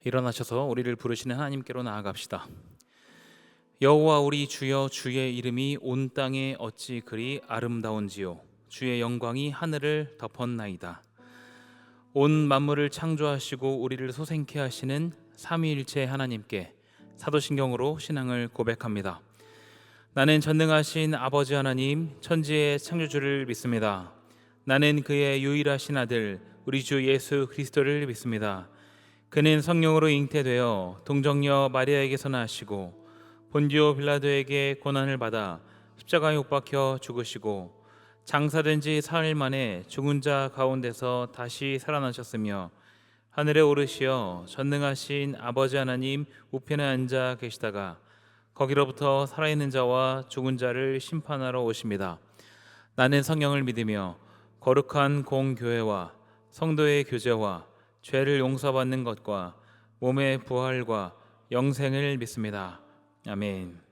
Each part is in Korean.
일어나셔서 우리를 부르시는 하나님께로 나아갑시다. 여호와 우리 주여, 주의 이름이 온 땅에 어찌 그리 아름다운지요. 주의 영광이 하늘을 덮었나이다. 온 만물을 창조하시고 우리를 소생케 하시는 삼위일체 하나님께 사도신경으로 신앙을 고백합니다. 나는 전능하신 아버지 하나님, 천지의 창조주를 믿습니다. 나는 그의 유일하신 아들 우리 주 예수 그리스도를 믿습니다. 그는 성령으로 잉태되어 동정녀 마리아에게서 나시고 본디오 빌라도에게 고난을 받아 십자가에 못 박혀 죽으시고 장사된 지 사흘 만에 죽은 자 가운데서 다시 살아나셨으며 하늘에 오르시어 전능하신 아버지 하나님 우편에 앉아 계시다가 거기로부터 살아있는 자와 죽은 자를 심판하러 오십니다. 나는 성령을 믿으며 거룩한 공교회와 성도의 교제와 죄를 용서받는 것과 몸의 부활과 영생을 믿습니다. 아멘.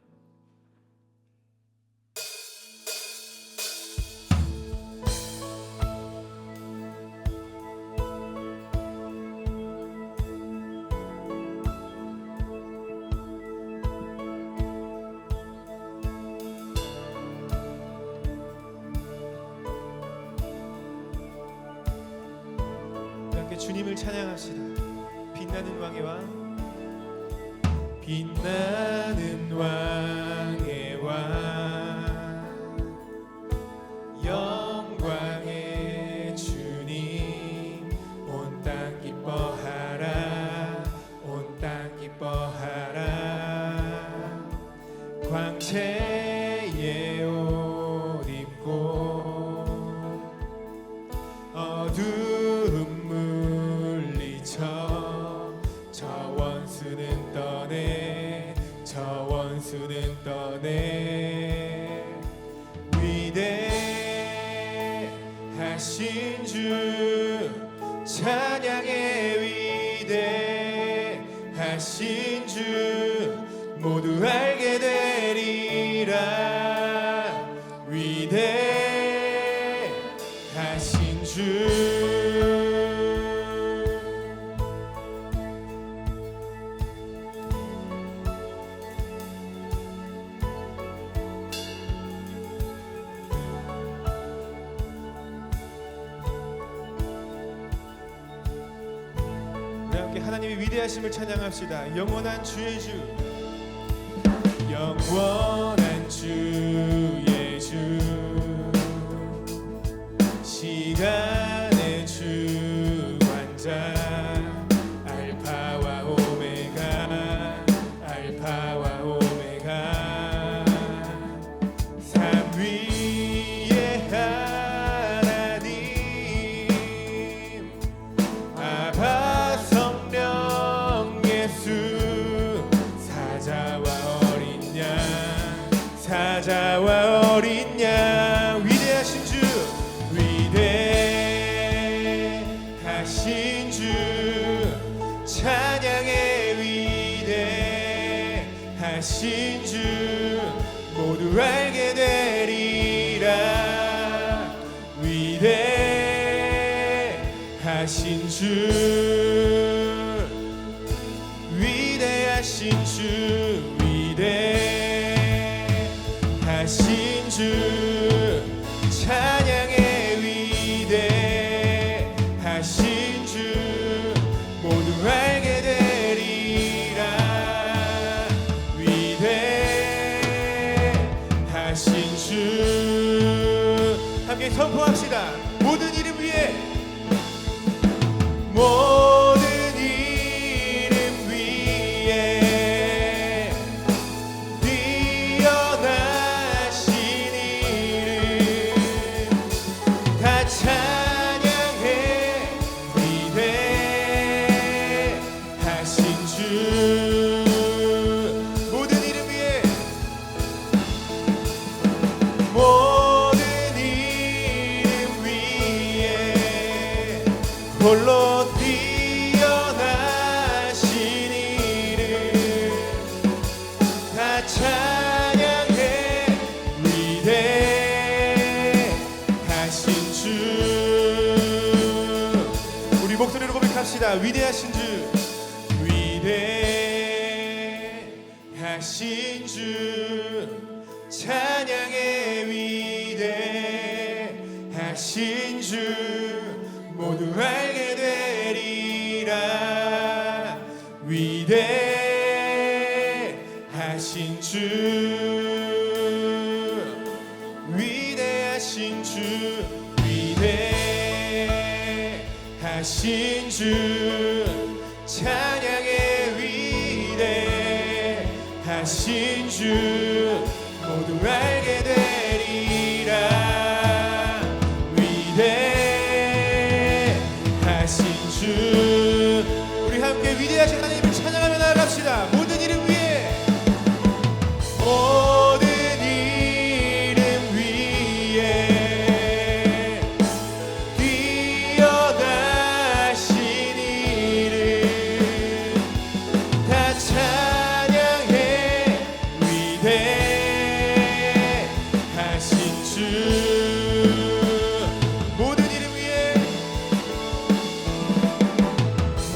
함께 주님을 찬양합시다. 빛나는 왕의 왕, 빛나는 왕의 왕, 영광의 주님, 온 땅 기뻐하라, 온 땅 기뻐하라. 광채의 옷 입고 어두움 저 원수는 떠내, 저 원수는 떠내. 위대하신 주 찬양해, 위대하신 주 모두 알게 되리라. 위대하신 주. 하나님의 위대하심을 찬양합시다. 영원한 주의 주, 영원한 주의 주, 시간의 주관자, 알파와 오메가, 알파와 오메가, 삼위의 하나님, 아바 사자와 어린 양, 위대하신 주, 위대하신 주 찬양해, 위대하신 주 모두 알게 되리라. 위대하신 주, 위대하신 주, 위대하신 주 찬양해, 위대하신 주 모두 알게 되리라. 위대하신 주 함께 선포합시다. 모든 이름 위에, 모든 이름 위에 뛰어나신 이름 다 찬양해, 위대하신 주. 모든 이름 위에, 모든 이름 위에 홀로 뛰어나신 이름 다 찬양해, 위대하신 주. 우리 목소리로 고백합시다. 위대하신 주, 위대하신 위대하신 주 찬양의 위대하신 주 모두 알게 되리라. 위대하신 주 위대하신 주 위대하신 주 찬양의 위대하신 주 모두 알게 되리라. 위대하신 주 우리 함께 위대하신 하나님을 찬양하며 나아갑시다. 모든 이름 위에 모든 이름 위에 뛰어나신 이름 다 찬양해. 위대하신 주 모든 이름 위에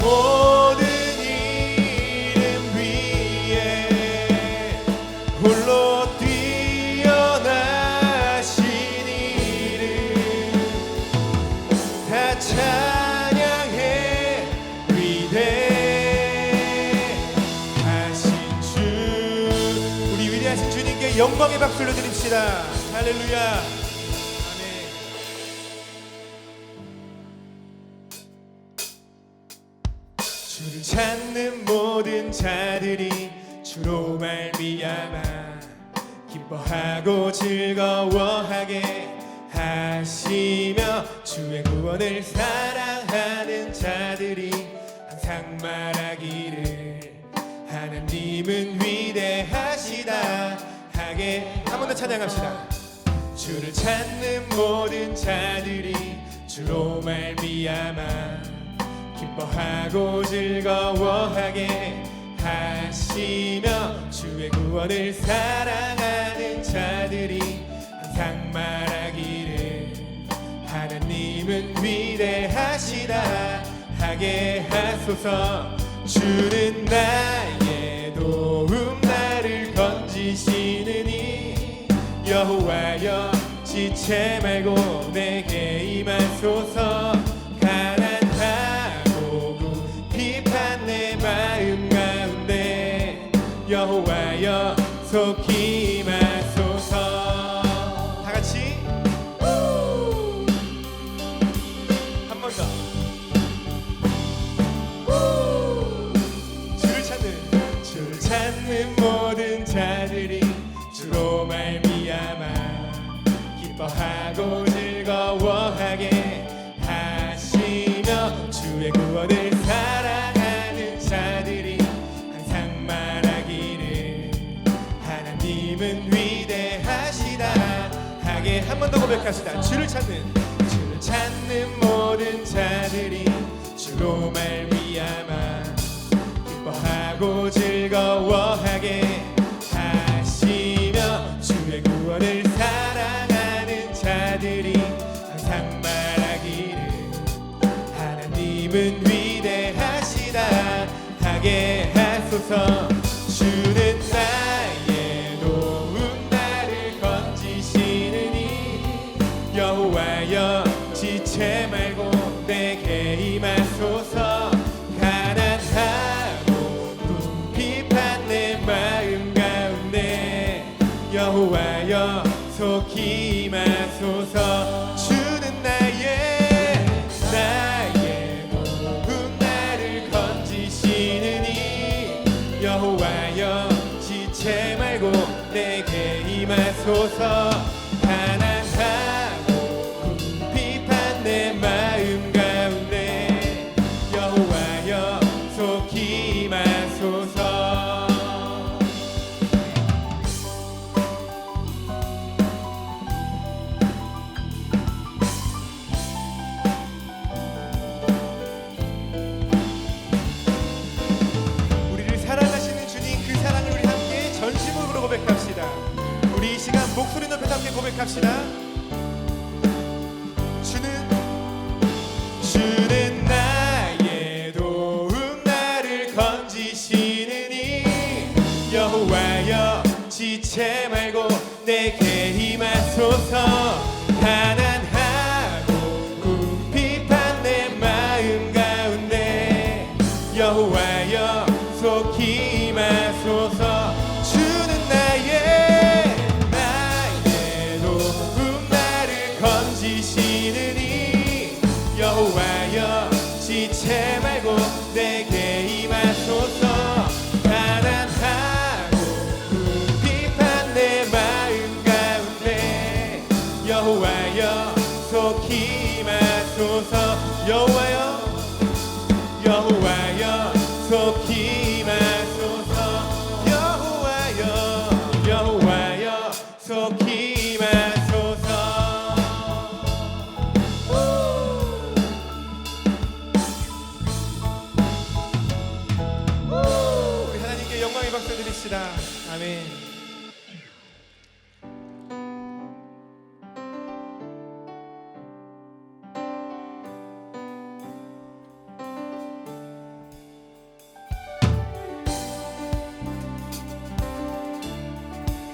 모든 이름 위에 홀로 뛰어나신 이름 다 찬양해. 위대하신 주 우리 위대하신 주님께 영광의 박수를 드립시다. 할렐루야. 아멘. 주를 찾는 모든 자들이 주로 말미암아 기뻐하고 즐거워하게 하시며 주의 구원을 사랑하는 자들이 항상 말하기를 하나님은 위대하시다 하게. 한 번 더 찬양합시다. 주를 찾는 모든 자들이 주로 말미암아 기뻐하고 즐거워하게 하시며 주의 구원을 사랑하는 자들이 항상 말하기를 하나님은 위대하시다 하게 하소서. 주는 나의 도움 나를 건지시느니 여호와여 지체 말고 내게 임하소서. 가난하고 비판 내 마음 가운데 여호와여 속히 임하소서. 다 같이 한 번 더. 주를 찾는 모든 자들이 주로 말미암아 기뻐하고 즐거워하게 하시며 주의 구원을 사랑하는 자들이 항상 말하기를 하나님은 위대하시다 하게. 한 번 더 고백합시다. 주를 찾는 모든 자들이 주로 말미암아 기뻐하고 즐거워하게 하시며 주의 구원을 사랑하는 자들이 항상 말하기를 하나님은 위대하시다 하게 하소서. 주는 나의 도움 나를 건지시느니 여호와여 지체 말고 내게 임하소서. 가난하고 비판 내 마음 가운데 여호와여 속히 임하소서. 주는 나의 도움 나를 건지시느니 여호와여 지체 말고 내게 임하소서. 가난하고 비판 내 마음 가운데 여호와여 속히 임하소서. 우리를 사랑하시는 주님 그 사랑을 우리 함께 전심으로 고백합시다. 우리 이 시간 목소리 높여서 함께 고백합시다. 주는 나의 도움 나를 건지시 여호와여 속히 마소서. 주는 나의 도움 나를 건지시느니 여호와여 지체 말고 내게 임하소서. 가난하고 궁핍한 내 마음 가운데 여호와여 속히 임하소서. 여호와여 여호와여 속히 임하소서. 여호와여 여호와여 속히 임하소서. 우리 하나님께 영광의 박수 드립시다. 아멘.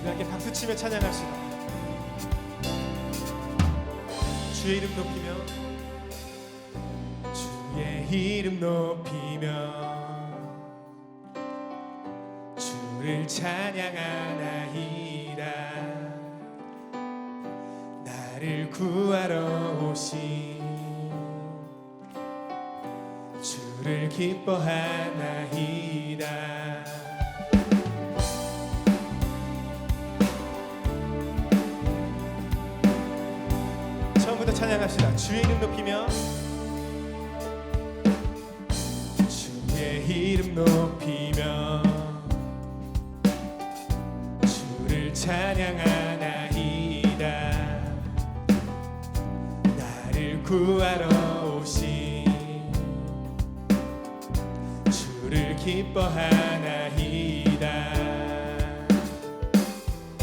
함께 박수치며 찬양합시다. 주의 이름 높이며 주의 이름 높이며 주를 찬양하나이다. 나를 구하러 오신 주를 기뻐하나이다. 처음부터 찬양합시다. 주의 이름 높이며 주의 이름 높이며 주를 찬양하나이다. 나를 구하러 오신 주를 기뻐하나이다.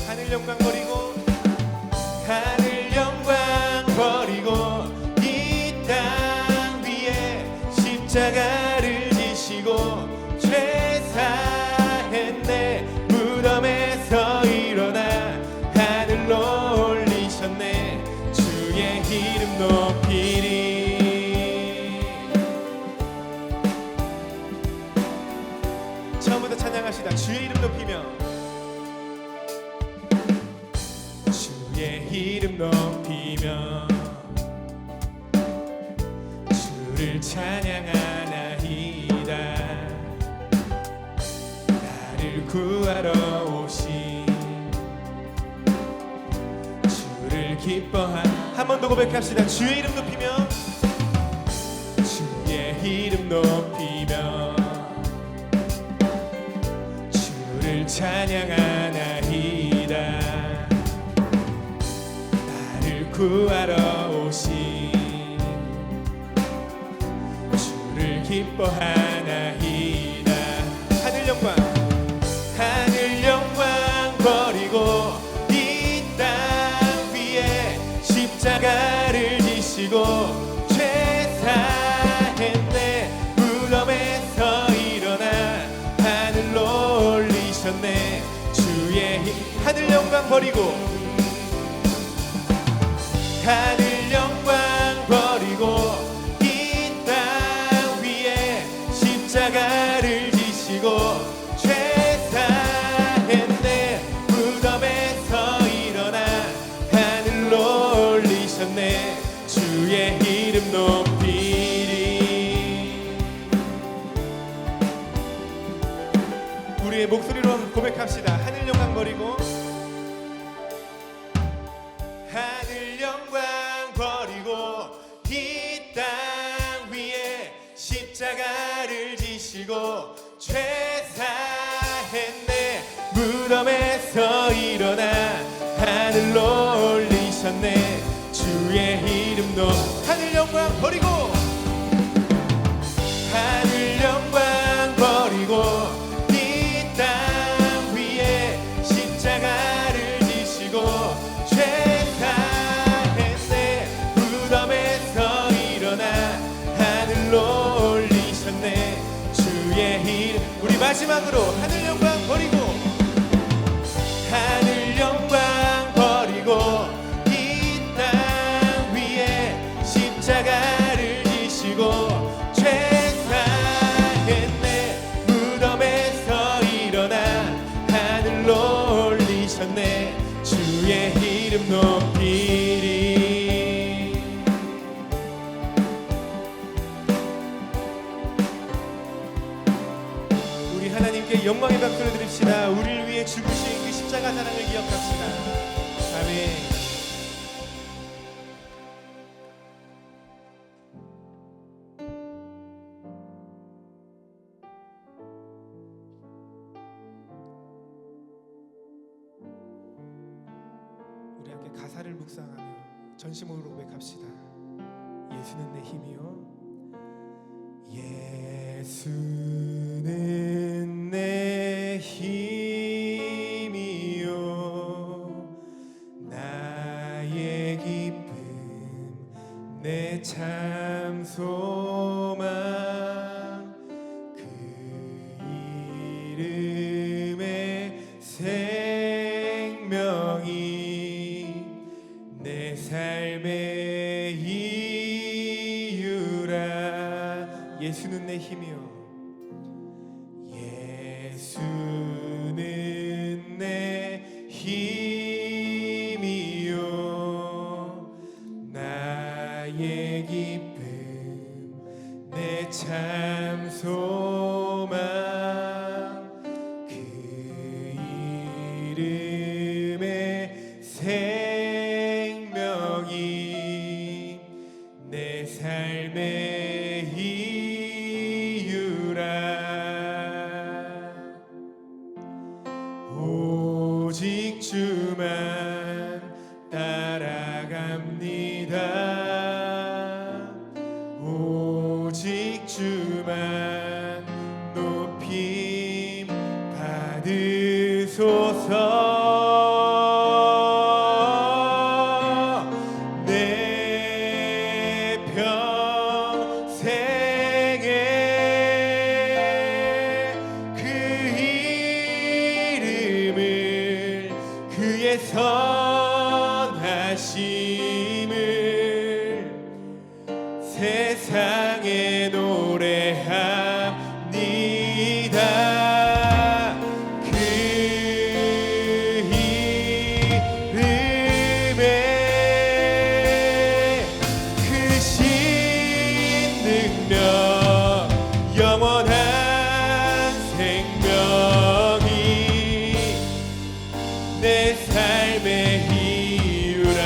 하늘 영광 버리고 하늘 영광 버리고 이 땅 위에 십자가를 지시고 죄 사했네. 무덤에서 일어나 하늘로 올리셨네. 주의 이름 높이리. 처음부터 찬양하시다. 주의 이름 높이며 주의 이름 높이며 주를 찬양하나이다. 나를 구하러 오신 주를 한 번 더 고백합시다. 주의 이름 높이며 주의 이름 높이며 주를 찬양하나이다. 나를 구하러 오신 주를 기뻐하나이다. 하늘 영광 버리고 이 땅 위에 십자가를 지시고 죄 사했네. 무덤에서 일어나 하늘로 올리셨네. 주의 하늘 영광 버리고 하늘 영광 버리고 이 땅 위에 십자가를 지시고 죄 사했네. 무덤에서 일어나 하늘로 올리셨네. 주의 이름 높이리. 우리의 목소리로 고백합시다. 하늘 영광 버리고 하늘 영광 버리고 이 땅 위에 십자가를 지시고 죄 사했네. 무덤에서 일어나 하늘로 올리셨네. 주의 이름도 하늘 영광 버리고 하늘 영광 버리고 이 땅 위에 십자가를 지시고 죄 사했네. 무덤에서 일어나 하늘로 올리셨네. 주의 이름. 우리 마지막으로 하늘 영광 버리고 하늘 영광 버리고 이 땅 위에 십자가를 지시고 죄 사했네. 함께 영광의 박수를 드립시다. 우리를 위해 죽으신 그 십자가 사랑을 기억합시다. 아멘. 우리 함께 가사를 묵상하며 전심으로 고백합시다. 예수는 내 힘이요, 예수는 내 힘이요, 나의 기쁨, 내 참 소망, 그 이름의 생명이 내 삶의 이유라. 예수는 내 힘이요, 예수는 내 힘이요, 나의 기쁨, 내 참 소망, 그 이름의 생명이 내 삶의 이유라. 오직 주만 따라갑니다. 오직 주만 높임 받으소서. 내 평생에 그 이름을, 그의 선하심을 세상에 노래합니다. 그 이름에 크신 능력, 영원한 생명이 내 삶의 이유라.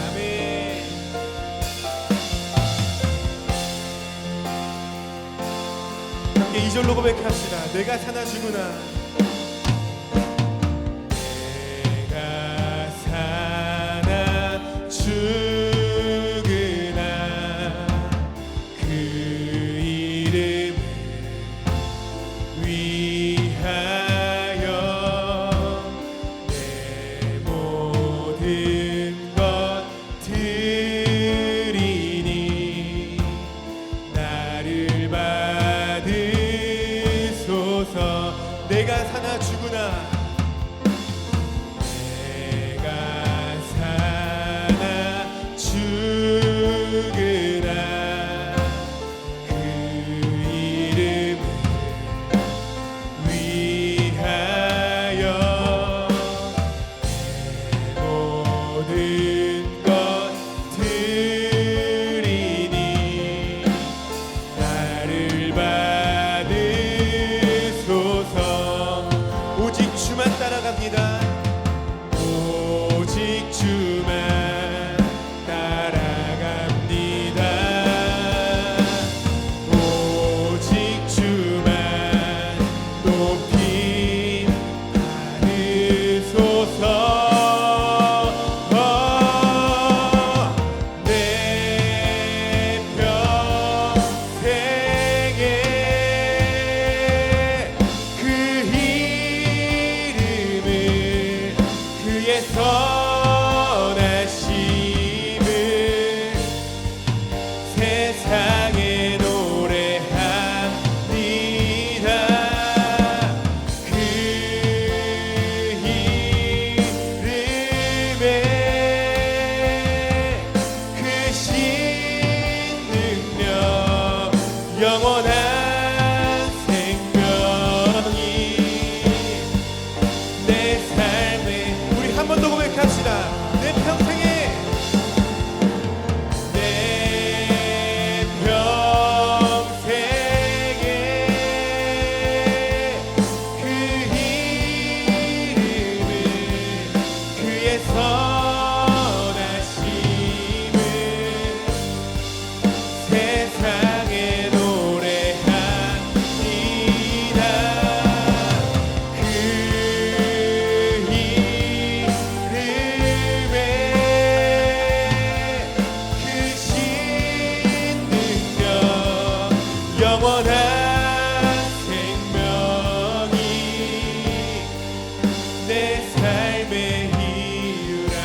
아멘. 함께 2절로 고백합시다. 내가 사나 죽으나, 내가 사나 죽으나 그 이름을 위하여 내 모든 것 드리니 나를 받으소서. 내가 사나 죽으나, 내가 사나 죽으나 그 이름을 위하여 내 모든 것 드리니 나를 받으소서. 오직 주만 따라갑니다. 오직 주만 따라갑니다. 오직 주만 높임 받으소서. 내 평생에 그 이름을, 그의 선하심을 세상에 노래합니다. 그 이름에 크신 능력, 영원한 생명이 내 삶에. 우리 한 번 더 고백합시다. 내 평생에, 내 평생에 영원한 생명이 내 삶의 이유라.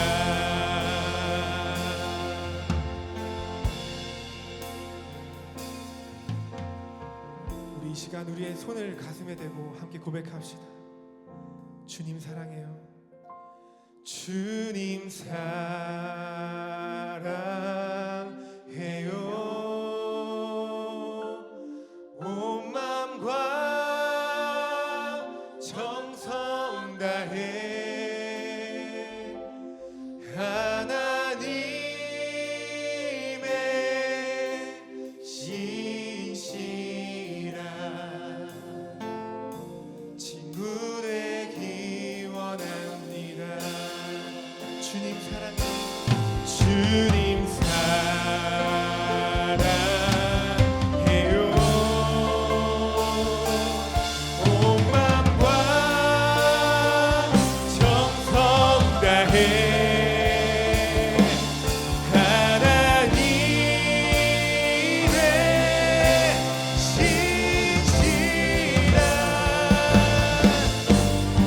우리 이 시간 우리의 손을 가슴에 대고 함께 고백합시다. 주님 사랑해요. 주님 사랑해요. 온 마음과 정성 다해 하나님의 신실한 친구 되기 원합니다. 주님 사랑해요. 주님 사랑해요. 온 마음과 정성 다해 하나님의 신실한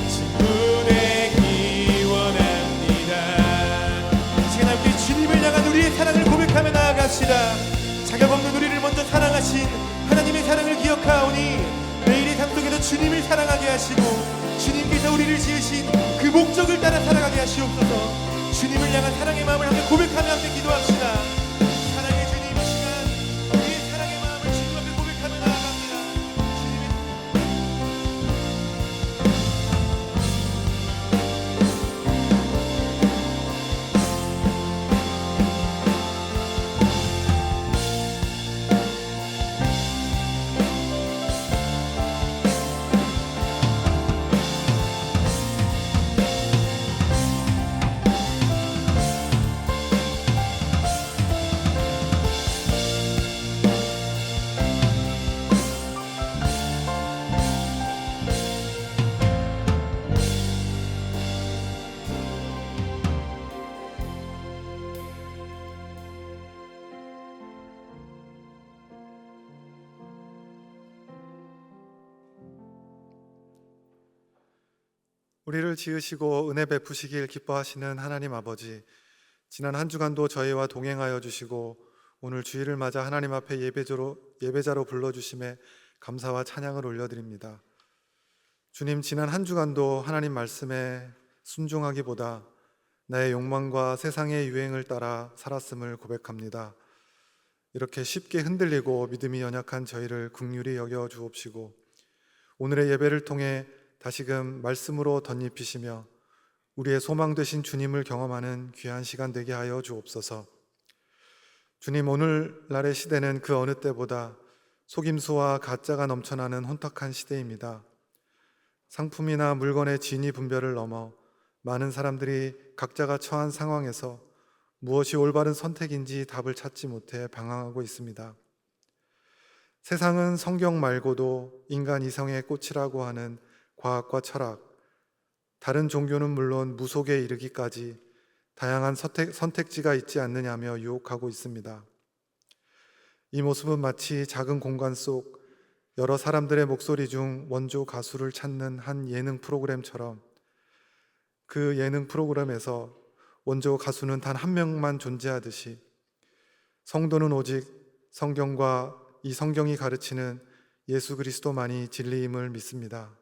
친구 되기 원합니다. 지금 함께 주님을 향한 우리의 사랑을 고백하며 나아갑시다. 자격 없는 우리를 먼저 사랑하신 하나님의 사랑을 기억하오니 매일의 삶 속에서 주님을 사랑하게 하시고 주님께서 우리를 지으신 그 목적을 따라 살아가게 하시옵소서. 주님을 향한 사랑의 마음을 함께 고백하며 함께 기도합시다. 사랑의 주님, 이 시간 우리의 사랑의 마음을 주님 앞에 고백하며 나아갑니다. 주님의 우리를 지으시고 은혜 베푸시길 기뻐하시는 하나님 아버지, 지난 한 주간도 저희와 동행하여 주시고 오늘 주일을 맞아 하나님 앞에 예배자로 불러주심에 감사와 찬양을 올려드립니다. 주님, 지난 한 주간도 하나님 말씀에 순종하기보다 나의 욕망과 세상의 유행을 따라 살았음을 고백합니다. 이렇게 쉽게 흔들리고 믿음이 연약한 저희를 긍휼히 여겨 주옵시고 오늘의 예배를 통해 다시금 말씀으로 덧입히시며 우리의 소망 되신 주님을 경험하는 귀한 시간 되게 하여 주옵소서. 주님, 오늘날의 시대는 그 어느 때보다 속임수와 가짜가 넘쳐나는 혼탁한 시대입니다. 상품이나 물건의 진위 분별을 넘어 많은 사람들이 각자가 처한 상황에서 무엇이 올바른 선택인지 답을 찾지 못해 방황하고 있습니다. 세상은 성경 말고도 인간 이성의 꽃이라고 하는 과학과 철학, 다른 종교는 물론 무속에 이르기까지 다양한 선택지가 있지 않느냐며 유혹하고 있습니다. 이 모습은 마치 작은 공간 속 여러 사람들의 목소리 중 원조 가수를 찾는 한 예능 프로그램처럼 그 예능 프로그램에서 원조 가수는 단 한 명만 존재하듯이 성도는 오직 성경과 이 성경이 가르치는 예수 그리스도만이 진리임을 믿습니다.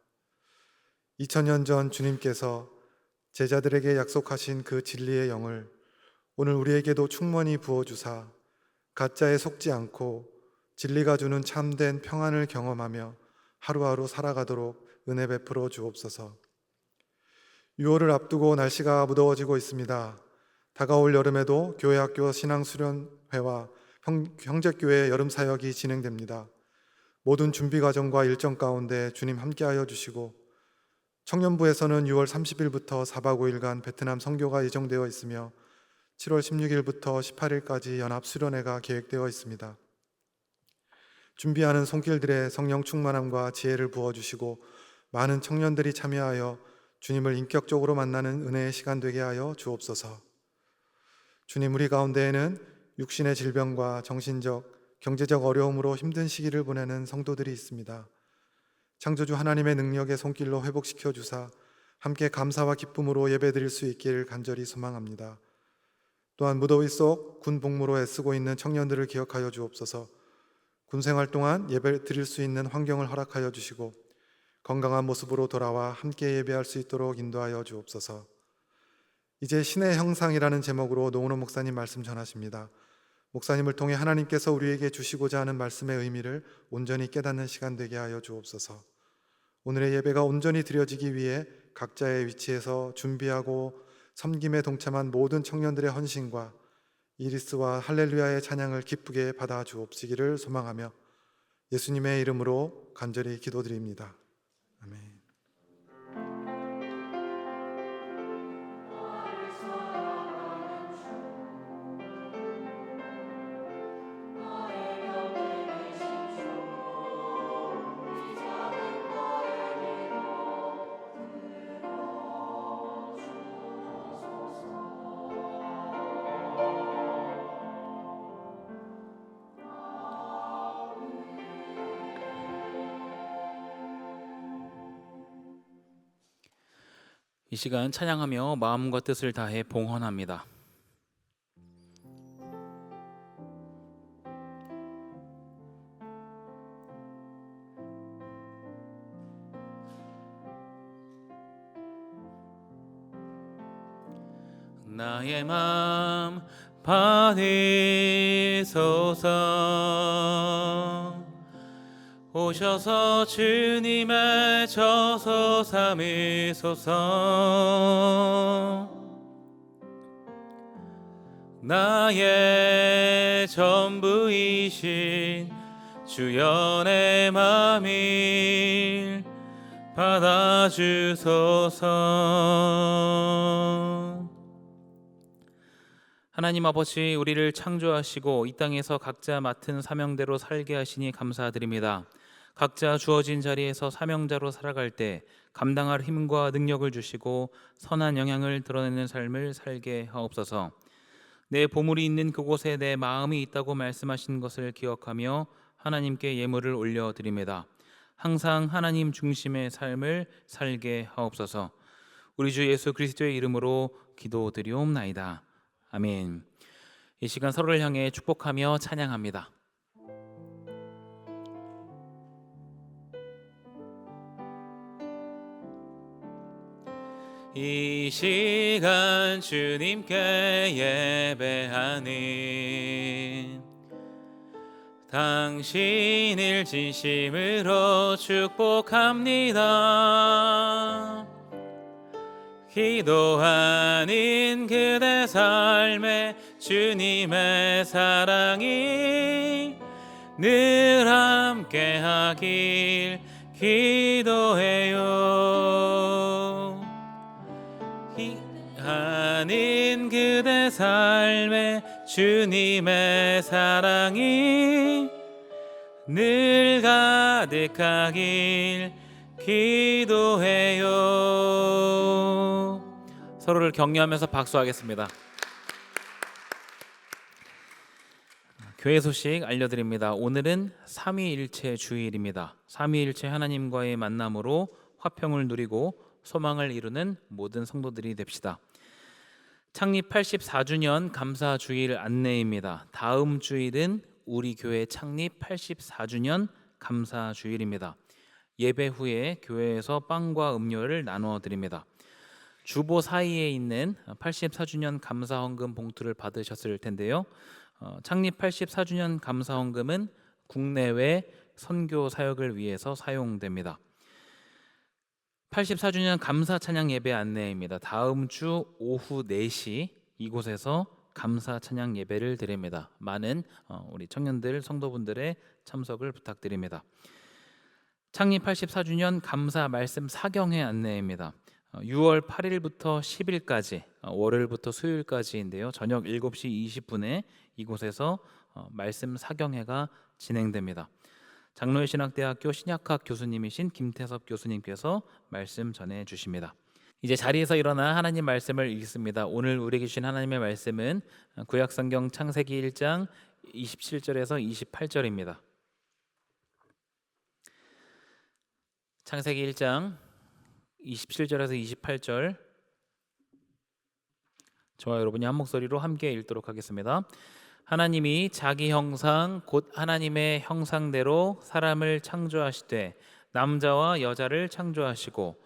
2000년 전 주님께서 제자들에게 약속하신 그 진리의 영을 오늘 우리에게도 충만히 부어주사 가짜에 속지 않고 진리가 주는 참된 평안을 경험하며 하루하루 살아가도록 은혜 베풀어 주옵소서. 6월을 앞두고 날씨가 무더워지고 있습니다. 다가올 여름에도 교회학교 신앙수련회와 형제교회 여름사역이 진행됩니다. 모든 준비 과정과 일정 가운데 주님 함께하여 주시고 청년부에서는 6월 30일부터 4박 5일간 베트남 선교가 예정되어 있으며 7월 16일부터 18일까지 연합수련회가 계획되어 있습니다. 준비하는 손길들의 성령 충만함과 지혜를 부어주시고 많은 청년들이 참여하여 주님을 인격적으로 만나는 은혜의 시간 되게 하여 주옵소서. 주님, 우리 가운데에는 육신의 질병과 정신적, 경제적 어려움으로 힘든 시기를 보내는 성도들이 있습니다. 창조주 하나님의 능력의 손길로 회복시켜 주사 함께 감사와 기쁨으로 예배드릴 수 있기를 간절히 소망합니다. 또한 무더위 속 군 복무로 애쓰고 있는 청년들을 기억하여 주옵소서. 군 생활 동안 예배 드릴 수 있는 환경을 허락하여 주시고 건강한 모습으로 돌아와 함께 예배할 수 있도록 인도하여 주옵소서. 이제 신의 형상이라는 제목으로 노은호 목사님 말씀 전하십니다. 목사님을 통해 하나님께서 우리에게 주시고자 하는 말씀의 의미를 온전히 깨닫는 시간 되게 하여 주옵소서. 오늘의 예배가 온전히 드려지기 위해 각자의 위치에서 준비하고 섬김에 동참한 모든 청년들의 헌신과 이리스와 할렐루야의 찬양을 기쁘게 받아 주옵시기를 소망하며 예수님의 이름으로 간절히 기도드립니다. 아멘. 이 시간 찬양하며 마음과 뜻을 다해 봉헌합니다. 나의 맘 받으소서. 오셔서 주님의 저소 삼으소서. 나의 전부이신 주여 내 맘을 받아주소서. 하나님 아버지, 우리를 창조하시고 이 땅에서 각자 맡은 사명대로 살게 하시니 감사드립니다. 각자 주어진 자리에서 사명자로 살아갈 때 감당할 힘과 능력을 주시고 선한 영향을 드러내는 삶을 살게 하옵소서. 내 보물이 있는 그곳에 내 마음이 있다고 말씀하신 것을 기억하며 하나님께 예물을 올려드립니다. 항상 하나님 중심의 삶을 살게 하옵소서. 우리 주 예수 그리스도의 이름으로 기도드리옵나이다. 아멘. 이 시간 서로를 향해 축복하며 찬양합니다. 이 시간 주님께 예배하는 당신을 진심으로 축복합니다. 기도하는 그대 삶에 주님의 사랑이 늘 함께하길 기도해요. 하는 그대 삶에 주님의 사랑이 늘 가득하길 기도해요. 서로를 격려하면서 박수하겠습니다. 교회 소식 알려드립니다. 오늘은 삼위일체 주일입니다. 삼위일체 하나님과의 만남으로 화평을 누리고 소망을 이루는 모든 성도들이 됩시다. 창립 84주년 감사 주일 안내입니다. 다음 주일은 우리 교회 창립 84주년 감사 주일입니다. 예배 후에 교회에서 빵과 음료를 나누어 드립니다. 주보 사이에 있는 84주년 감사 헌금 봉투를 받으셨을 텐데요. 창립 84주년 감사 헌금은 국내외 선교 사역을 위해서 사용됩니다. 84주년 감사 찬양 예배 안내입니다. 다음 주 오후 4시 이곳에서 감사 찬양 예배를 드립니다. 많은 우리 청년들, 성도분들의 참석을 부탁드립니다. 창립 84주년 감사 말씀 사경회 안내입니다. 6월 8일부터 10일까지 월요일부터 수요일까지인데요. 저녁 7시 20분에 이곳에서 말씀 사경회가 진행됩니다. 장로의 신학대학교 신약학 교수님이신 김태섭 교수님께서 말씀 전해 주십니다. 이제 자리에서 일어나 하나님 말씀을 읽습니다. 오늘 우리에게 주신 하나님의 말씀은 구약성경 창세기 1장 27절에서 28절입니다. 창세기 1장 27절에서 28절, 저와 여러분이 한 목소리로 함께 읽도록 하겠습니다. 하나님이 자기 형상 곧 하나님의 형상대로 사람을 창조하시되 남자와 여자를 창조하시고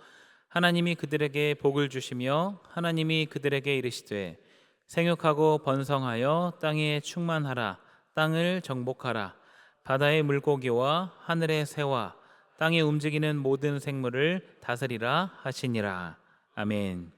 하나님이 그들에게 복을 주시며 하나님이 그들에게 이르시되 생육하고 번성하여 땅에 충만하라. 땅을 정복하라. 바다의 물고기와 하늘의 새와 땅에 움직이는 모든 생물을 다스리라 하시니라. 아멘.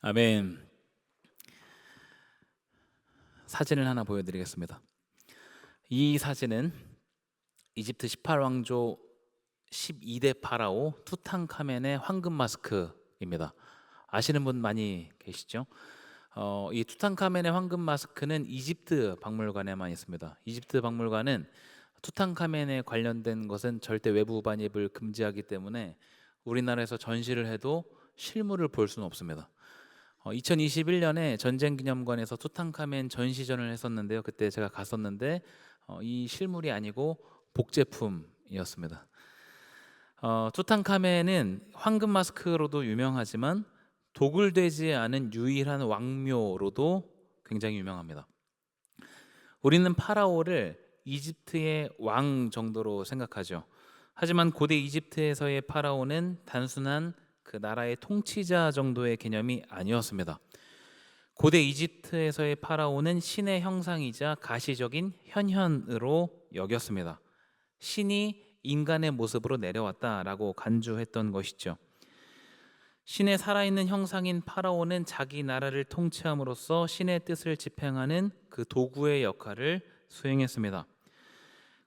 아멘. 사진을 하나 보여드리겠습니다. 이 사진은 이집트 18왕조 12대 파라오 투탕카멘의 황금 마스크입니다. 아시는 분 많이 계시죠? 이 투탕카멘의 황금 마스크는 이집트 박물관에만 있습니다. 이집트 박물관은 투탕카멘에 관련된 것은 절대 외부 반입을 금지하기 때문에 우리나라에서 전시를 해도 실물을 볼 수는 없습니다. 2021년에 전쟁기념관에서 투탕카멘 전시전을 했었는데요. 그때 제가 갔었는데 이 실물이 아니고 복제품이었습니다. 투탕카멘은 황금 마스크로도 유명하지만 도굴되지 않은 유일한 왕묘로도 굉장히 유명합니다. 우리는 파라오를 이집트의 왕 정도로 생각하죠. 하지만 고대 이집트에서의 파라오는 단순한 그 나라의 통치자 정도의 개념이 아니었습니다. 고대 이집트에서의 파라오는 신의 형상이자 가시적인 현현으로 여겼습니다. 신이 인간의 모습으로 내려왔다라고 간주했던 것이죠. 신의 살아있는 형상인 파라오는 자기 나라를 통치함으로써 신의 뜻을 집행하는 그 도구의 역할을 수행했습니다.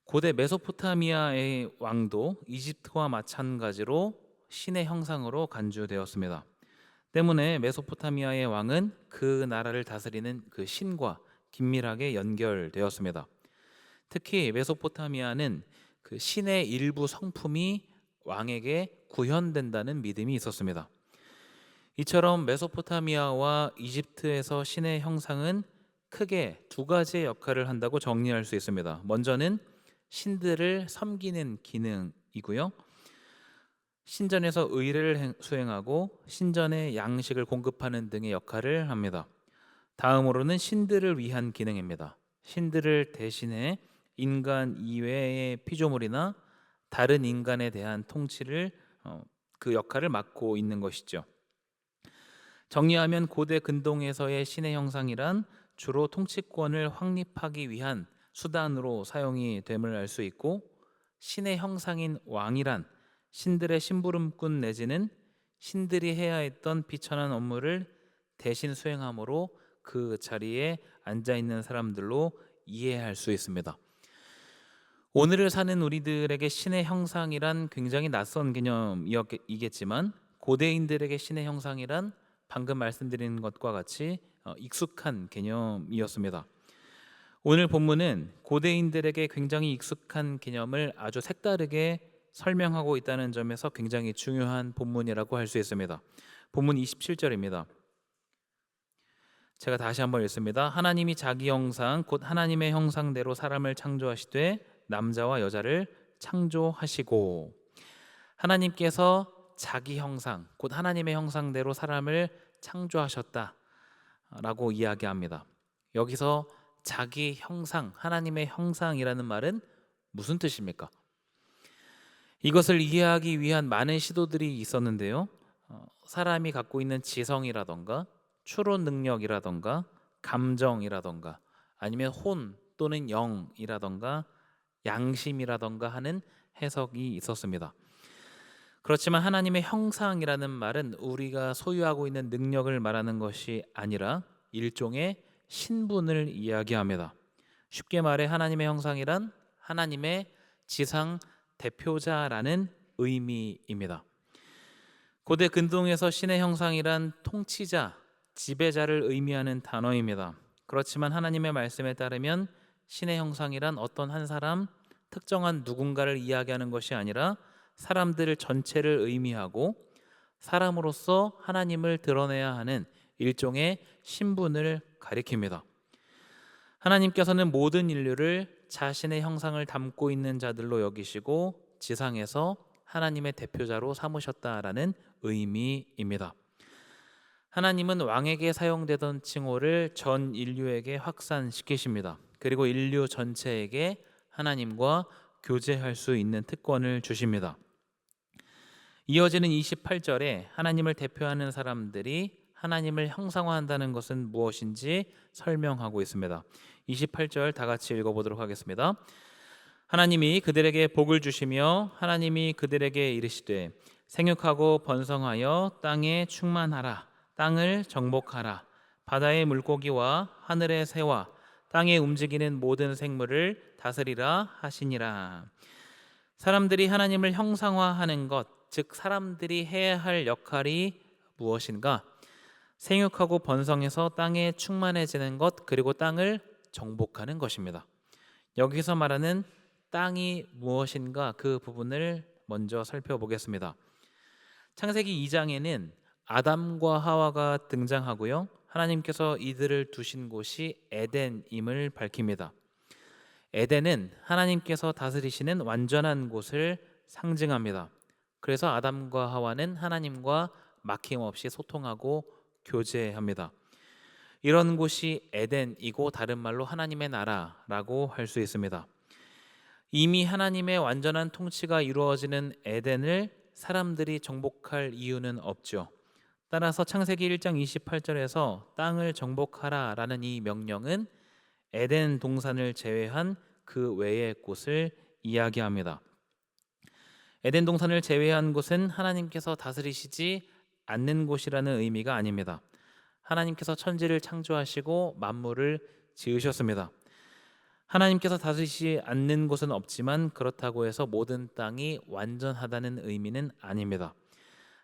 고대 메소포타미아의 왕도 이집트와 마찬가지로 신의 형상으로 간주되었습니다. 때문에 메소포타미아의 왕은 그 나라를 다스리는 그 신과 긴밀하게 연결되었습니다. 특히 메소포타미아는 그 신의 일부 성품이 왕에게 구현된다는 믿음이 있었습니다. 이처럼 메소포타미아와 이집트에서 신의 형상은 크게 두 가지의 역할을 한다고 정리할 수 있습니다. 먼저는 신들을 섬기는 기능이고요. 신전에서 의례를 수행하고 신전에 양식을 공급하는 등의 역할을 합니다. 다음으로는 신들을 위한 기능입니다. 신들을 대신해 인간 이외의 피조물이나 다른 인간에 대한 통치를 그 역할을 맡고 있는 것이죠. 정리하면 고대 근동에서의 신의 형상이란 주로 통치권을 확립하기 위한 수단으로 사용이 됨을 알 수 있고, 신의 형상인 왕이란 신들의 심부름꾼 내지는 신들이 해야 했던 비천한 업무를 대신 수행함으로 그 자리에 앉아 있는 사람들로 이해할 수 있습니다. 오늘을 사는 우리들에게 신의 형상이란 굉장히 낯선 개념이겠지만 고대인들에게 신의 형상이란 방금 말씀드린 것과 같이 익숙한 개념이었습니다. 오늘 본문은 고대인들에게 굉장히 익숙한 개념을 아주 색다르게 설명하고 있다는 점에서 굉장히 중요한 본문이라고 할 수 있습니다. 본문 27절입니다. 제가 다시 한번 읽습니다. 하나님이 자기 형상 곧 하나님의 형상대로 사람을 창조하시되 남자와 여자를 창조하시고, 하나님께서 자기 형상 곧 하나님의 형상대로 사람을 창조하셨다라고 이야기합니다. 여기서 자기 형상, 하나님의 형상이라는 말은 무슨 뜻입니까? 이것을 이해하기 위한 많은 시도들이 있었는데요. 사람이 갖고 있는 지성이라던가 추론 능력이라던가 감정이라던가 아니면 혼 또는 영이라던가 양심이라던가 하는 해석이 있었습니다. 그렇지만 하나님의 형상이라는 말은 우리가 소유하고 있는 능력을 말하는 것이 아니라 일종의 신분을 이야기합니다. 쉽게 말해 하나님의 형상이란 하나님의 지상 대표자라는 의미입니다. 고대 근동에서 신의 형상이란 통치자, 지배자를 의미하는 단어입니다. 그렇지만 하나님의 말씀에 따르면 신의 형상이란 어떤 한 사람, 특정한 누군가를 이야기하는 것이 아니라 사람들 전체를 의미하고 사람으로서 하나님을 드러내야 하는 일종의 신분을 가리킵니다. 하나님께서는 모든 인류를 자신의 형상을 담고 있는 자들로 여기시고 지상에서 하나님의 대표자로 삼으셨다라는 의미입니다. 하나님은 왕에게 사용되던 칭호를 전 인류에게 확산시키십니다. 그리고 인류 전체에게 하나님과 교제할 수 있는 특권을 주십니다. 이어지는 28절에 하나님을 대표하는 사람들이 하나님을 형상화한다는 것은 무엇인지 설명하고 있습니다. 28절 다 같이 읽어보도록 하겠습니다. 하나님이 그들에게 복을 주시며 하나님이 그들에게 이르시되 생육하고 번성하여 땅에 충만하라. 땅을 정복하라. 바다의 물고기와 하늘의 새와 땅에 움직이는 모든 생물을 다스리라 하시니라. 사람들이 하나님을 형상화하는 것, 즉 사람들이 해야 할 역할이 무엇인가? 생육하고 번성해서 땅에 충만해지는 것, 그리고 땅을 정복하는 것입니다. 여기서 말하는 땅이 무엇인가 그 부분을 먼저 살펴보겠습니다. 창세기 2장에는 아담과 하와가 등장하고요. 하나님께서 이들을 두신 곳이 에덴임을 밝힙니다. 에덴은 하나님께서 다스리시는 완전한 곳을 상징합니다. 그래서 아담과 하와는 하나님과 막힘없이 소통하고 교제합니다. 이런 곳이 에덴이고 다른 말로 하나님의 나라라고 할 수 있습니다. 이미 하나님의 완전한 통치가 이루어지는 에덴을 사람들이 정복할 이유는 없죠. 따라서 창세기 1장 28절에서 땅을 정복하라라는 이 명령은 에덴 동산을 제외한 그 외의 곳을 이야기합니다. 에덴 동산을 제외한 곳은 하나님께서 다스리시지 않는 곳이라는 의미가 아닙니다. 하나님께서 천지를 창조하시고 만물을 지으셨습니다. 하나님께서 다스리시지 않는 곳은 없지만 그렇다고 해서 모든 땅이 완전하다는 의미는 아닙니다.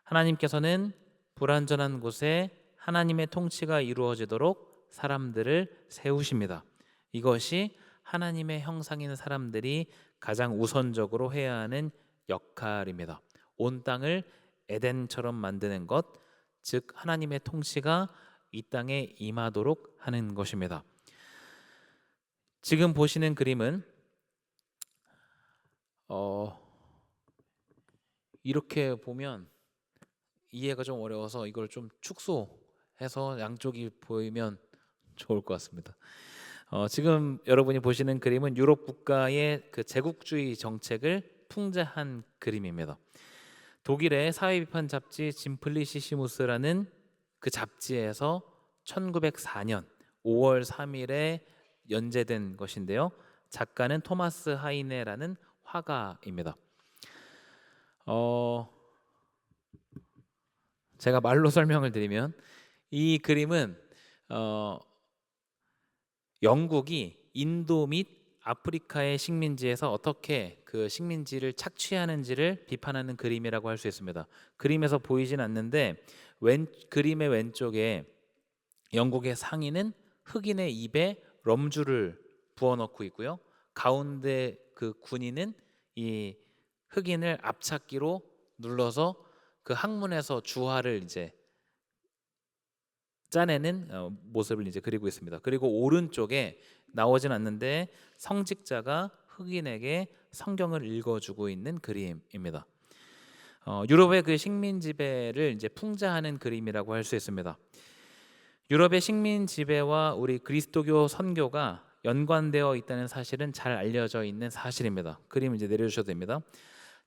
하나님께서는 불완전한 곳에 하나님의 통치가 이루어지도록 사람들을 세우십니다. 이것이 하나님의 형상인 사람들이 가장 우선적으로 해야 하는 역할입니다. 온 땅을 에덴처럼 만드는 것, 즉 하나님의 통치가 이 땅에 임하도록 하는 것입니다. 지금 보시는 그림은 이렇게 보면 이해가 좀 어려워서 이걸 좀 축소해서 양쪽이 보이면 좋을 것 같습니다. 지금 여러분이 보시는 그림은 유럽 국가의 그 제국주의 정책을 풍자한 그림입니다. 독일의 사회 비판 잡지 짐플리시시무스라는 그 잡지에서 1904년 5월 3일에 연재된 것인데요. 작가는 토마스 하이네라는 화가입니다. 제가 말로 설명을 드리면 이 그림은 영국이 인도 및 아프리카의 식민지에서 어떻게 그 식민지를 착취하는지를 비판하는 그림이라고 할 수 있습니다. 그림에서 보이진 않는데 그림의 왼쪽에 영국의 상인은 흑인의 입에 럼주를 부어넣고 있고요. 가운데 그 군인은 이 흑인을 앞찾기로 눌러서 그 항문에서 주화를 이제 짜내는 모습을 이제 그리고 있습니다. 그리고 오른쪽에 나오진 않는데 성직자가 흑인에게 성경을 읽어주고 있는 그림입니다. 유럽의 그 식민 지배를 이제 풍자하는 그림이라고 할 수 있습니다. 유럽의 식민 지배와 우리 그리스도교 선교가 연관되어 있다는 사실은 잘 알려져 있는 사실입니다. 그림 이제 내려주셔도 됩니다.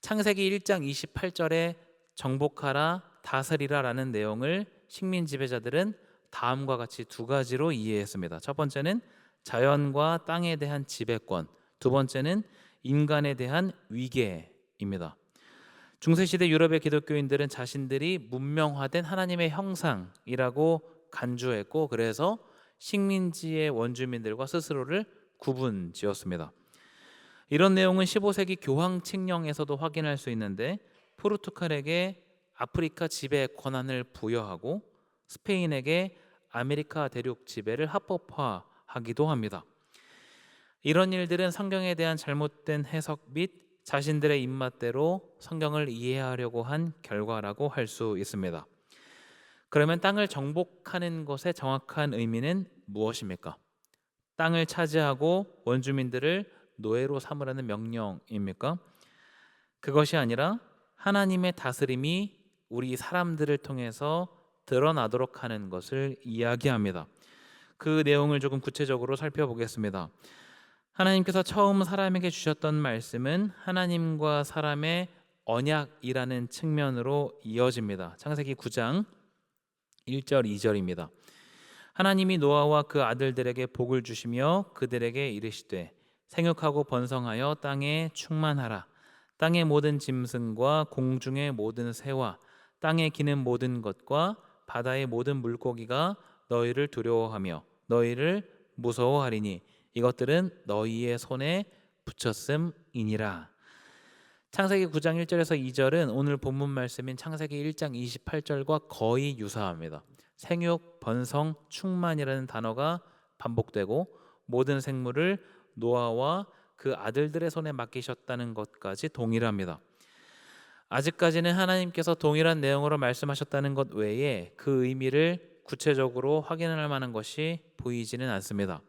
창세기 1장 28절에 정복하라 다스리라라는 내용을 식민 지배자들은 다음과 같이 두 가지로 이해했습니다. 첫 번째는 자연과 땅에 대한 지배권, 두 번째는 인간에 대한 위계입니다. 중세시대 유럽의 기독교인들은 자신들이 문명화된 하나님의 형상이라고 간주했고, 그래서 식민지의 원주민들과 스스로를 구분지었습니다. 이런 내용은 15세기 교황 칙령에서도 확인할 수 있는데, 포르투갈에게 아프리카 지배 권한을 부여하고 스페인에게 아메리카 대륙 지배를 합법화하기도 합니다. 이런 일들은 성경에 대한 잘못된 해석 및 자신들의 입맛대로 성경을 이해하려고 한 결과라고 할 수 있습니다. 그러면 땅을 정복하는 것의 정확한 의미는 무엇입니까? 땅을 차지하고 원주민들을 노예로 삼으라는 명령입니까? 그것이 아니라 하나님의 다스림이 우리 사람들을 통해서 드러나도록 하는 것을 이야기합니다. 그 내용을 조금 구체적으로 살펴보겠습니다. 하나님께서 처음 사람에게 주셨던 말씀은 하나님과 사람의 언약이라는 측면으로 이어집니다. 창세기 9장 1절 2절입니다. 하나님이 노아와 그 아들들에게 복을 주시며 그들에게 이르시되 생육하고 번성하여 땅에 충만하라. 땅의 모든 짐승과 공중의 모든 새와 땅에 기는 모든 것과 바다의 모든 물고기가 너희를 두려워하며 너희를 무서워하리니 이것들은 너희의 손에 붙였음이니라. 창세기 9장 1절에서 2절은 오늘 본문 말씀인 창세기 1장 28절과 거의 유사합니다. 생육, 번성, 충만이라는 단어가 반복되고 모든 생물을 노아와 그 아들들의 손에 맡기셨다는 것까지 동일합니다. 아직까지는 하나님께서 동일한 내용으로 말씀하셨다는 것 외에 그 의미를 구체적으로 확인할 만한 것이 보이지는 않습니다.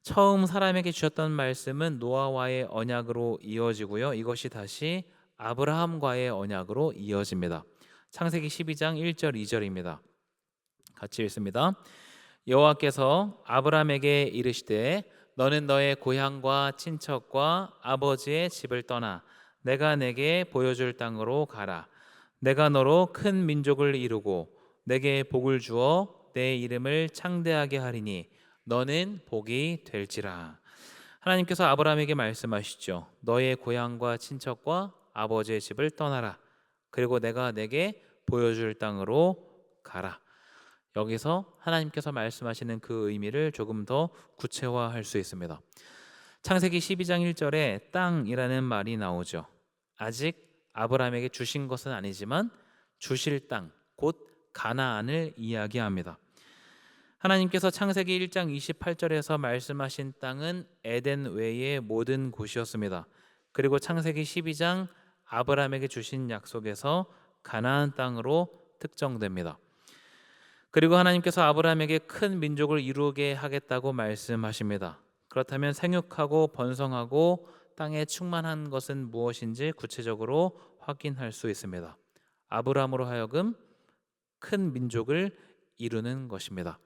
처음 사람에게 주셨던 말씀은 노아와의 언약으로 이어지고요. 이것이 다시 아브라함과의 언약으로 이어집니다. 창세기 12장 1절 2절입니다. 같이 읽습니다. 여호와께서 아브라함에게 이르시되 너는 너의 고향과 친척과 아버지의 집을 떠나 내가 내게 보여줄 땅으로 가라. 내가 너로 큰 민족을 이루고 내게 복을 주어 내 이름을 창대하게 하리니 너는 복이 될지라. 하나님께서 아브라함에게 말씀하시죠. 너의 고향과 친척과 아버지의 집을 떠나라. 그리고 내가 내게 보여줄 땅으로 가라. 여기서 하나님께서 말씀하시는 그 의미를 조금 더 구체화할 수 있습니다. 창세기 12장 1절에 땅이라는 말이 나오죠. 아직 아브라함에게 주신 것은 아니지만 주실 땅, 곧 가나안을 이야기합니다. 하나님께서 창세기 1장 28절에서 말씀하신 땅은 에덴 외의 모든 곳이었습니다. 그리고 창세기 12장 아브라함에게 주신 약속에서 가나안 땅으로 특정됩니다. 그리고 하나님께서 아브라함에게 큰 민족을 이루게 하겠다고 말씀하십니다. 그렇다면 생육하고 번성하고 땅에 충만한 것은 무엇인지 구체적으로 확인할 수 있습니다. 아브라함으로 하여금 큰 민족을 이루는 것입니다.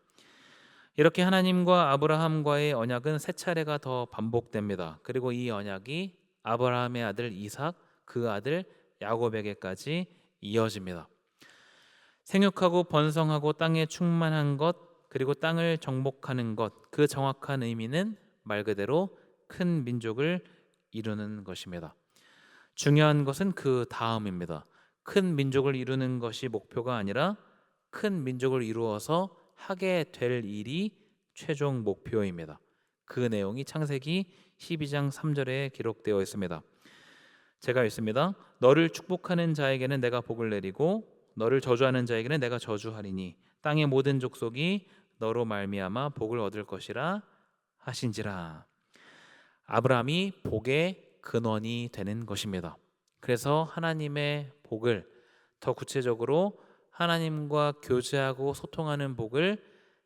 이렇게 하나님과 아브라함과의 언약은 세 차례가 더 반복됩니다. 그리고 이 언약이 아브라함의 아들 이삭, 그 아들 야곱에게까지 이어집니다. 생육하고 번성하고 땅에 충만한 것, 그리고 땅을 정복하는 것, 그 정확한 의미는 말 그대로 큰 민족을 이루는 것입니다. 중요한 것은 그 다음입니다. 큰 민족을 이루는 것이 목표가 아니라 큰 민족을 이루어서 하게 될 일이 최종 목표입니다. 그 내용이 창세기 12장 3절에 기록되어 있습니다. 제가 읽습니다. 너를 축복하는 자에게는 내가 복을 내리고 너를 저주하는 자에게는 내가 저주하리니 땅의 모든 족속이 너로 말미암아 복을 얻을 것이라 하신지라. 아브라함이 복의 근원이 되는 것입니다. 그래서 하나님의 복을, 더 구체적으로 하나님과 교제하고 소통하는 복을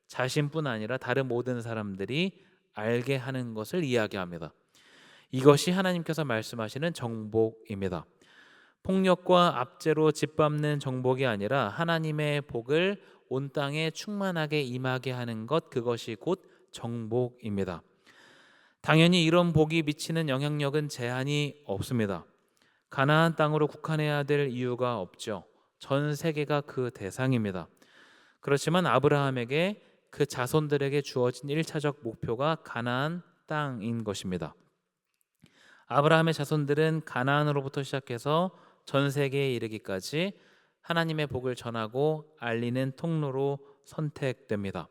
자신뿐 아니라 다른 모든 사람들이 알게 하는 것을 이야기합니다. 이것이 하나님께서 말씀하시는 정복입니다. 폭력과 압제로 짓밟는 정복이 아니라 하나님의 복을 온 땅에 충만하게 임하게 하는 것, 그것이 곧 정복입니다. 당연히 이런 복이 미치는 영향력은 제한이 없습니다. 가나안 땅으로 국한해야 될 이유가 없죠. 전 세계가 그 대상입니다. 그렇지만 아브라함에게 그 자손들에게 주어진 1차적 목표가 가나안 땅인 것입니다. 아브라함의 자손들은 가나안으로부터 시작해서 전 세계에 이르기까지 하나님의 복을 전하고 알리는 통로로 선택됩니다.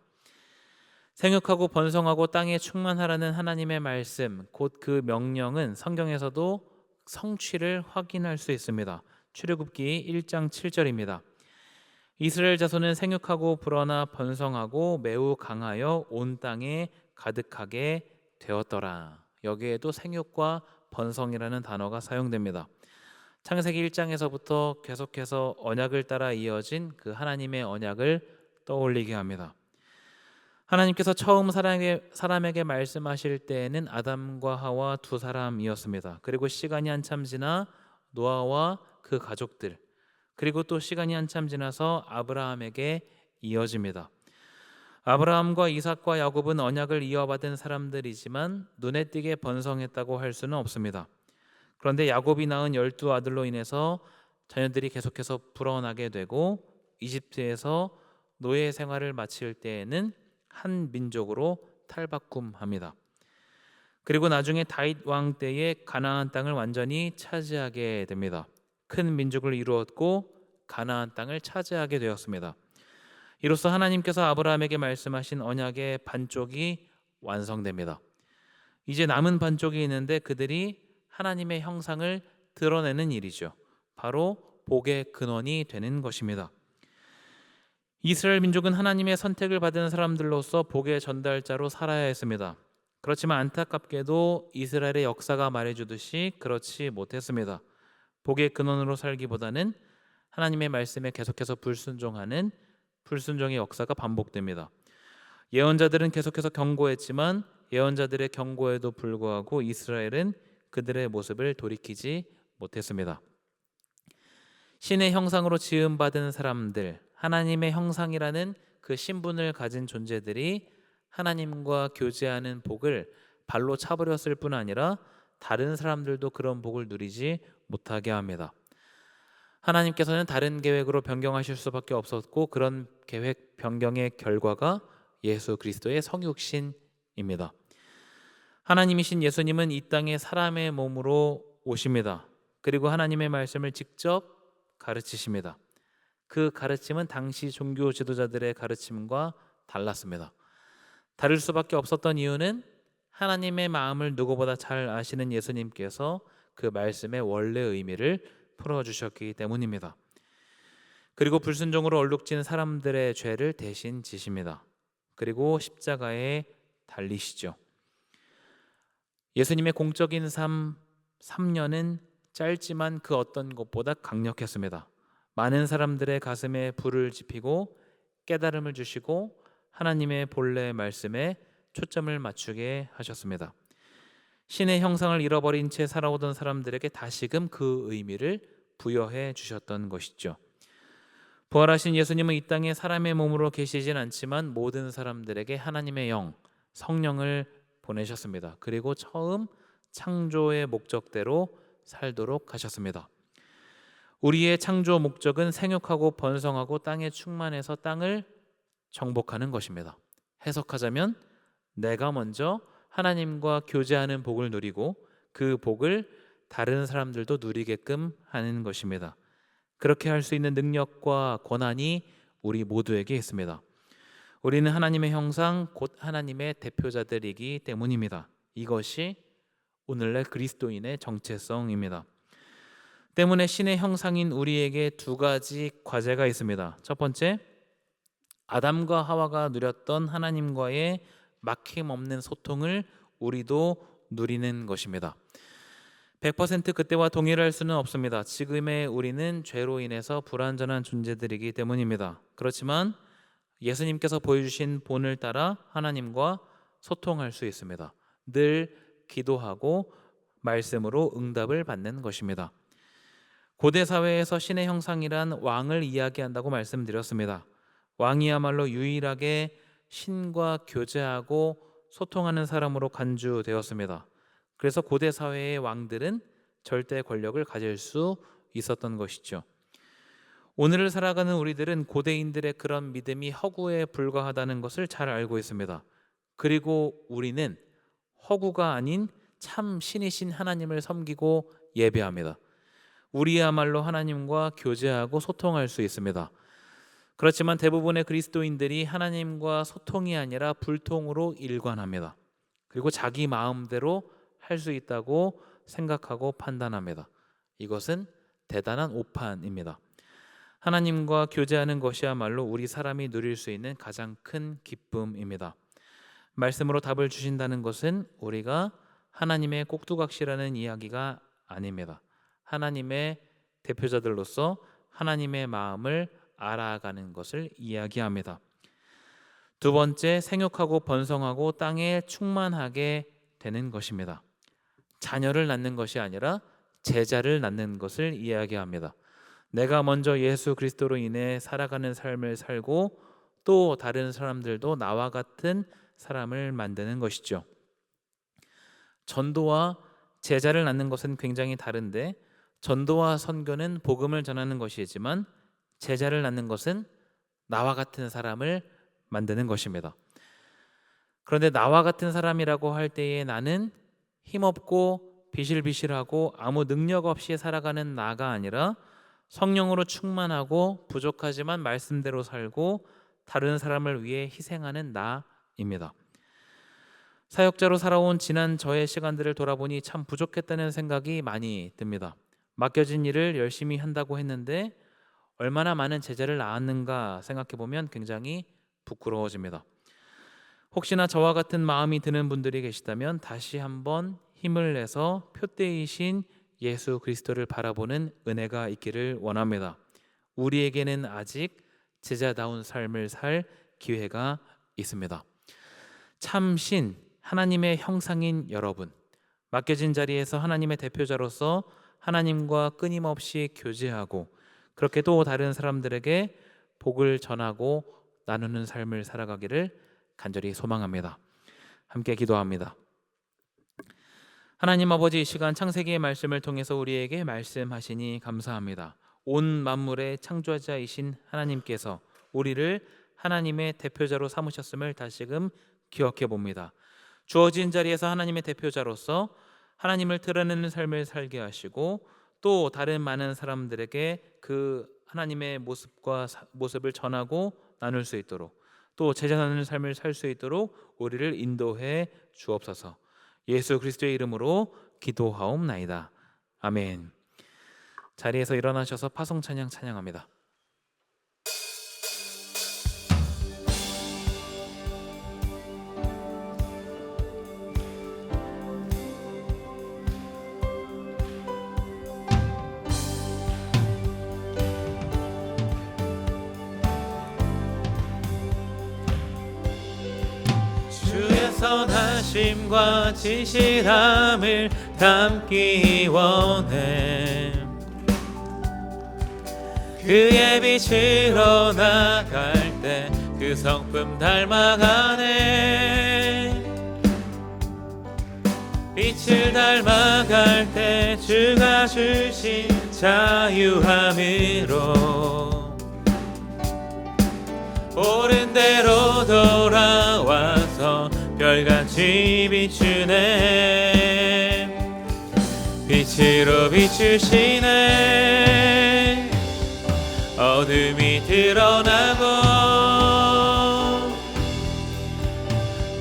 생육하고 번성하고 땅에 충만하라는 하나님의 말씀, 곧 그 명령은 성경에서도 성취를 확인할 수 있습니다. 출애굽기 1장 7절입니다. 이스라엘 자손은 생육하고 불어나 번성하고 매우 강하여 온 땅에 가득하게 되었더라. 여기에도 생육과 번성이라는 단어가 사용됩니다. 창세기 1장에서부터 계속해서 언약을 따라 이어진 그 하나님의 언약을 떠올리게 합니다. 하나님께서 처음 사람에게 말씀하실 때에는 아담과 하와 두 사람이었습니다. 그리고 시간이 한참 지나 노아와 그 가족들, 그리고 또 시간이 한참 지나서 아브라함에게 이어집니다. 아브라함과 이삭과 야곱은 언약을 이어받은 사람들이지만 눈에 띄게 번성했다고 할 수는 없습니다. 그런데 야곱이 낳은 12아들로 인해서 자녀들이 계속해서 불어나게 되고 이집트에서 노예 생활을 마칠 때에는 한 민족으로 탈바꿈합니다. 그리고 나중에 다윗 왕 때에 가나안 땅을 완전히 차지하게 됩니다. 큰 민족을 이루었고 가나안 땅을 차지하게 되었습니다. 이로써 하나님께서 아브라함에게 말씀하신 언약의 반쪽이 완성됩니다. 이제 남은 반쪽이 있는데 그들이 하나님의 형상을 드러내는 일이죠. 바로 복의 근원이 되는 것입니다. 이스라엘 민족은 하나님의 선택을 받은 사람들로서 복의 전달자로 살아야 했습니다. 그렇지만 안타깝게도 이스라엘의 역사가 말해주듯이 그렇지 못했습니다. 복의 근원으로 살기보다는 하나님의 말씀에 계속해서 불순종하는 불순종의 역사가 반복됩니다. 예언자들은 계속해서 경고했지만 예언자들의 경고에도 불구하고 이스라엘은 그들의 모습을 돌이키지 못했습니다. 신의 형상으로 지음받은 사람들, 하나님의 형상이라는 그 신분을 가진 존재들이 하나님과 교제하는 복을 발로 차버렸을 뿐 아니라 다른 사람들도 그런 복을 누리지 못하게 합니다. 하나님께서는 다른 계획으로 변경하실 수밖에 없었고 그런 계획 변경의 결과가 예수 그리스도의 성육신입니다. 하나님이신 예수님은 이 땅에 사람의 몸으로 오십니다. 그리고 하나님의 말씀을 직접 가르치십니다. 그 가르침은 당시 종교 지도자들의 가르침과 달랐습니다. 다를 수밖에 없었던 이유는 하나님의 마음을 누구보다 잘 아시는 예수님께서 그 말씀의 원래 의미를 풀어주셨기 때문입니다. 그리고 불순종으로 얼룩진 사람들의 죄를 대신 지십니다. 그리고 십자가에 달리시죠. 예수님의 공적인 3년은 짧지만 그 어떤 것보다 강력했습니다. 많은 사람들의 가슴에 불을 지피고 깨달음을 주시고 하나님의 본래 말씀에 초점을 맞추게 하셨습니다. 신의 형상을 잃어버린 채 살아오던 사람들에게 다시금 그 의미를 부여해 주셨던 것이죠. 부활하신 예수님은 이 땅에 사람의 몸으로 계시진 않지만 모든 사람들에게 하나님의 영, 성령을 보내셨습니다. 그리고 처음 창조의 목적대로 살도록 하셨습니다. 우리의 창조 목적은 생육하고 번성하고 땅에 충만해서 땅을 정복하는 것입니다. 해석하자면 내가 먼저 하나님과 교제하는 복을 누리고 그 복을 다른 사람들도 누리게끔 하는 것입니다. 그렇게 할 수 있는 능력과 권한이 우리 모두에게 있습니다. 우리는 하나님의 형상 곧 하나님의 대표자들이기 때문입니다. 이것이 오늘날 그리스도인의 정체성입니다. 때문에 신의 형상인 우리에게 두 가지 과제가 있습니다. 첫 번째, 아담과 하와가 누렸던 하나님과의 막힘없는 소통을 우리도 누리는 것입니다. 100% 그때와 동일할 수는 없습니다. 지금의 우리는 죄로 인해서 불완전한 존재들이기 때문입니다. 그렇지만 예수님께서 보여주신 본을 따라 하나님과 소통할 수 있습니다. 늘 기도하고 말씀으로 응답을 받는 것입니다. 고대 사회에서 신의 형상이란 왕을 이야기한다고 말씀드렸습니다. 왕이야말로 유일하게 신과 교제하고 소통하는 사람으로 간주되었습니다. 그래서 고대 사회의 왕들은 절대 권력을 가질 수 있었던 것이죠. 오늘을 살아가는 우리들은 고대인들의 그런 믿음이 허구에 불과하다는 것을 잘 알고 있습니다. 그리고 우리는 허구가 아닌 참 신이신 하나님을 섬기고 예배합니다. 우리야말로 하나님과 교제하고 소통할 수 있습니다. 그렇지만 대부분의 그리스도인들이 하나님과 소통이 아니라 불통으로 일관합니다. 그리고 자기 마음대로 할 수 있다고 생각하고 판단합니다. 이것은 대단한 오판입니다. 하나님과 교제하는 것이야말로 우리 사람이 누릴 수 있는 가장 큰 기쁨입니다. 말씀으로 답을 주신다는 것은 우리가 하나님의 꼭두각시라는 이야기가 아닙니다. 하나님의 대표자들로서 하나님의 마음을 알아가는 것을 이야기합니다. 두 번째, 생육하고 번성하고 땅에 충만하게 되는 것입니다. 자녀를 낳는 것이 아니라 제자를 낳는 것을 이야기합니다. 내가 먼저 예수 그리스도로 인해 살아가는 삶을 살고 또 다른 사람들도 나와 같은 사람을 만드는 것이죠. 전도와 제자를 낳는 것은 굉장히 다른데, 전도와 선교는 복음을 전하는 것이지만 제자를 낳는 것은 나와 같은 사람을 만드는 것입니다. 그런데 나와 같은 사람이라고 할 때에 나는 힘없고 비실비실하고 아무 능력 없이 살아가는 나가 아니라 성령으로 충만하고 부족하지만 말씀대로 살고 다른 사람을 위해 희생하는 나입니다. 사역자로 살아온 지난 저의 시간들을 돌아보니 참 부족했다는 생각이 많이 듭니다. 맡겨진 일을 열심히 한다고 했는데 얼마나 많은 제자를 낳았는가 생각해보면 굉장히 부끄러워집니다. 혹시나 저와 같은 마음이 드는 분들이 계시다면 다시 한번 힘을 내서 표대이신 예수 그리스도를 바라보는 은혜가 있기를 원합니다. 우리에게는 아직 제자다운 삶을 살 기회가 있습니다. 참신 하나님의 형상인 여러분, 맡겨진 자리에서 하나님의 대표자로서 하나님과 끊임없이 교제하고 그렇게 또 다른 사람들에게 복을 전하고 나누는 삶을 살아가기를 간절히 소망합니다. 함께 기도합니다. 하나님 아버지, 이 시간 창세기의 말씀을 통해서 우리에게 말씀하시니 감사합니다. 온 만물의 창조자이신 하나님께서 우리를 하나님의 대표자로 삼으셨음을 다시금 기억해 봅니다. 주어진 자리에서 하나님의 대표자로서 하나님을 드러내는 삶을 살게 하시고 또 다른 많은 사람들에게 그 하나님의 모습을 전하고 나눌 수 있도록 또 제자 나누는 삶을 살 수 있도록 우리를 인도해 주옵소서. 예수 그리스도의 이름으로 기도하옵나이다. 아멘. 자리에서 일어나셔서 파송 찬양 찬양합니다. 선하심과 진실함을 담기 원해. 그의 빛으로 나갈 때 그 성품 닮아가네. 빛을 닮아갈 때 주가 주신 자유함으로 옳은 대로 돌아와서 별같이 비추네. 빛으로 비추시네. 어둠이 드러나고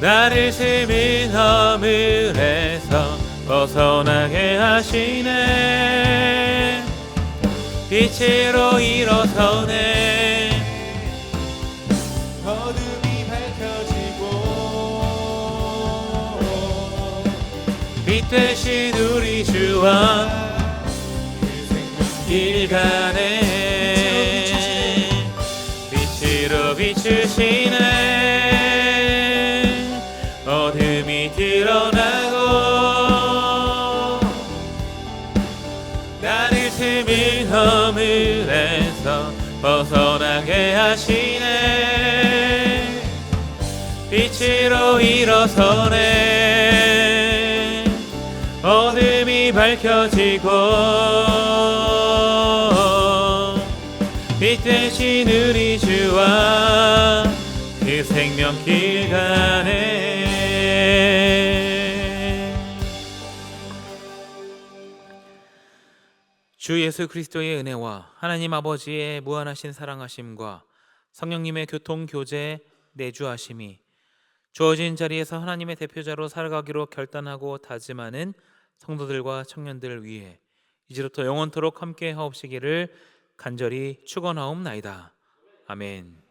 나를 스민 허물에서 벗어나게 하시네. 빛으로 일어서네. 어둠이 밝혀지고 빛 대신 우리 주와 길 가네. 빛으로 비추시네. 어둠이 드러나고 나를 스민 허물에서 벗어나게 하시네. 빛으로 일어서네. 어둠이 밝혀지고 빛 대신 우리 주와 그 생명길 가네. 주 예수 그리스도의 은혜와 하나님 아버지의 무한하신 사랑하심과 성령님의 교통 교제 내주하심이 주어진 자리에서 하나님의 대표자로 살아가기로 결단하고 다짐하는 성도들과 청년들 위해 이제부터 영원토록 함께 하옵시기를 간절히 축원하옵나이다. 아멘.